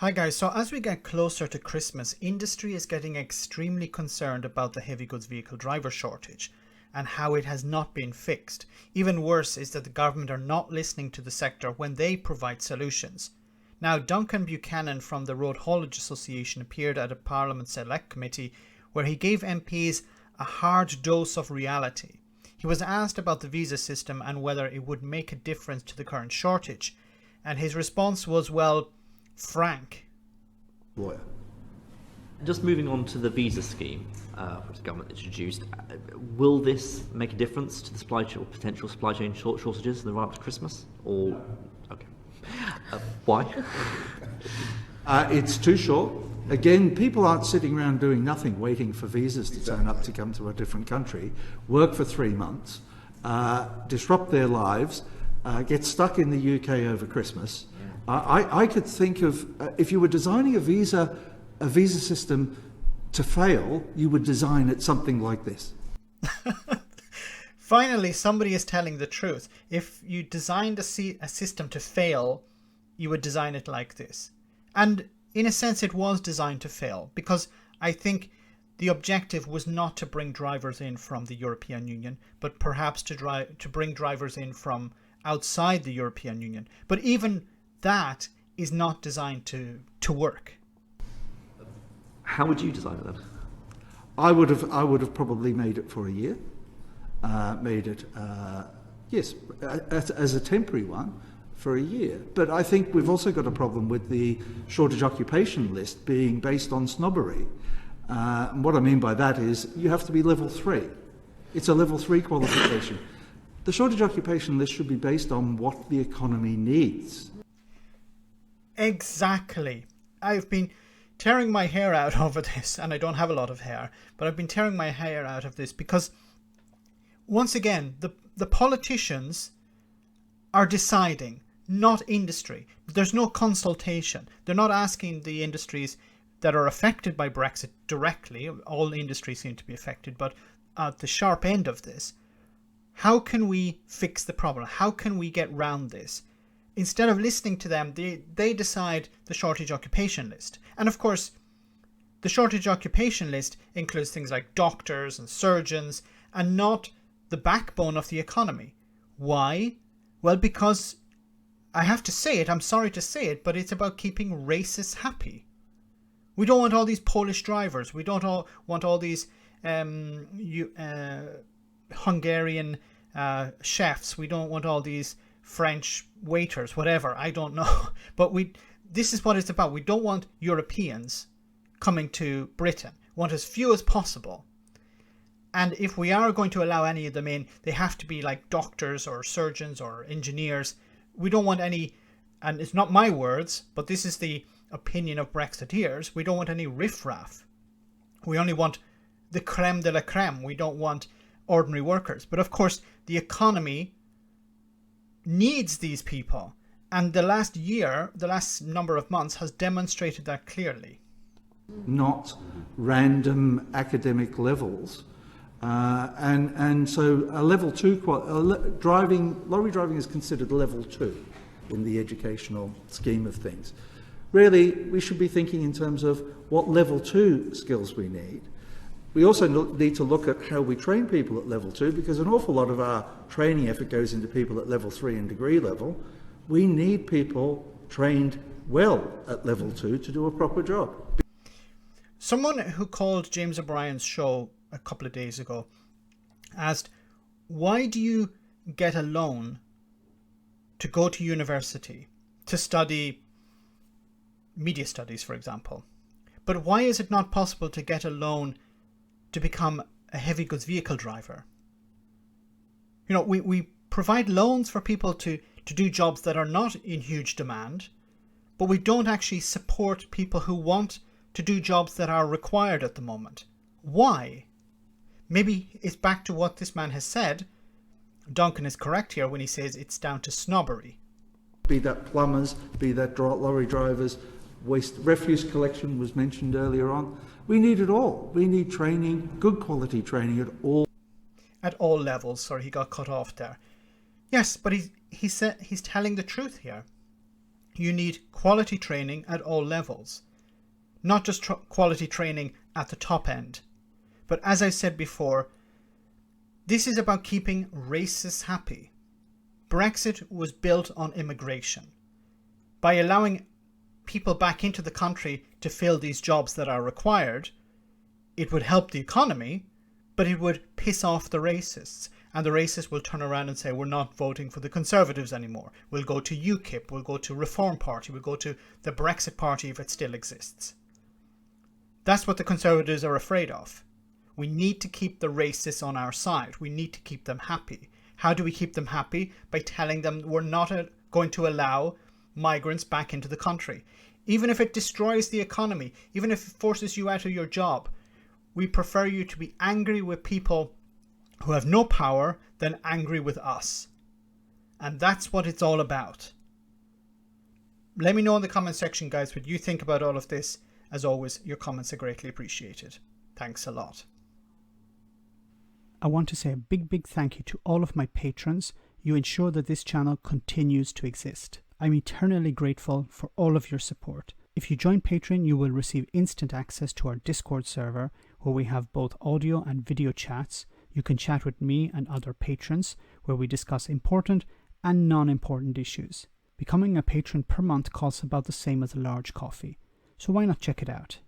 Hi guys, so as we get closer to Christmas, industry is getting extremely concerned about the heavy goods vehicle driver shortage and how it has not been fixed. Even worse is that the government are not listening to the sector when they provide solutions. Now, Duncan Buchanan from the Road Haulage Association appeared at a Parliament Select Committee where he gave MPs a hard dose of reality. He was asked about the visa system and whether it would make a difference to the current shortage, and his response was, well, frank. Lawyer. Just moving on to the visa scheme, which the government introduced, will this make a difference to the potential supply chain shortages in the run up to Christmas? Or okay, why? It's too short. Again, people aren't sitting around doing nothing, waiting for visas to turn up to come to a different country, work for 3 months, disrupt their lives, get stuck in the UK over Christmas. I could think of, if you were designing a visa system to fail, you would design it something like this. Finally, somebody is telling the truth. If you designed a system to fail, you would design it like this. And in a sense, it was designed to fail, because I think the objective was not to bring drivers in from the European Union, but perhaps to bring drivers in from outside the European Union. But even that is not designed to work. How would you design it then? I would have probably made it for a year, yes, as a temporary one for a year. But I think we've also got a problem with the shortage occupation list being based on snobbery. And what I mean by that is you have to be level 3. It's a level 3 qualification. The shortage occupation list should be based on what the economy needs. Exactly. I've been tearing my hair out over this, and I don't have a lot of hair, but I've been tearing my hair out of this because, once again, the politicians are deciding, not industry. There's no consultation. They're not asking the industries that are affected by Brexit directly. All industries seem to be affected, but at the sharp end of this, how can we fix the problem? How can we get round this? Instead of listening to them, they decide the shortage occupation list. And of course, the shortage occupation list includes things like doctors and surgeons, and not the backbone of the economy. Why? Well, because I have to say it, I'm sorry to say it, but it's about keeping racists happy. We don't want all these Polish drivers. We don't want all these Hungarian chefs. We don't want all these French waiters, whatever, I don't know. But this is what it's about. We don't want Europeans coming to Britain. We want as few as possible. And if we are going to allow any of them in, they have to be like doctors or surgeons or engineers. We don't want any, and it's not my words, but this is the opinion of Brexiteers, we don't want any riffraff. We only want the creme de la creme. We don't want ordinary workers. But of course, the economy needs these people, and the last number of months has demonstrated that clearly. Not random academic levels, and so a level 2 lorry driving is considered level 2 in the educational scheme of things. Really, we should be thinking in terms of what level 2 skills we need. We also need to look at how we train people at level 2, because an awful lot of our training effort goes into people at level 3 and degree level. We need people trained well at level 2 to do a proper job. Someone who called James O'Brien's show a couple of days ago asked, why do you get a loan to go to university to study media studies, for example? But why is it not possible to get a loan to become a heavy goods vehicle driver? You know, we provide loans for people to do jobs that are not in huge demand, but we don't actually support people who want to do jobs that are required at the moment. Why? Maybe it's back to what this man has said. Duncan is correct here when he says it's down to snobbery. Be that plumbers, be that lorry drivers, refuse collection was mentioned earlier on. We need it all. We need training, good quality training at all levels. Sorry, he got cut off there. Yes, but he said he's telling the truth here. You need quality training at all levels, not just quality training at the top end. But as I said before, this is about keeping racists happy. Brexit was built on immigration. By allowing people back into the country to fill these jobs that are required, it would help the economy, but it would piss off the racists. And the racists will turn around and say, we're not voting for the Conservatives anymore. We'll go to UKIP, we'll go to Reform Party, we'll go to the Brexit Party if it still exists. That's what the Conservatives are afraid of. We need to keep the racists on our side. We need to keep them happy. How do we keep them happy? By telling them we're not going to allow migrants back into the country. Even if it destroys the economy, even if it forces you out of your job, we prefer you to be angry with people who have no power than angry with us. And that's what it's all about. Let me know in the comment section, guys, what you think about all of this. As always, your comments are greatly appreciated. Thanks a lot. I want to say a big thank you to all of my patrons. You ensure that this channel continues to exist. I'm eternally grateful for all of your support. If you join Patreon, you will receive instant access to our Discord server, where we have both audio and video chats. You can chat with me and other patrons, where we discuss important and non-important issues. Becoming a patron per month costs about the same as a large coffee, so why not check it out?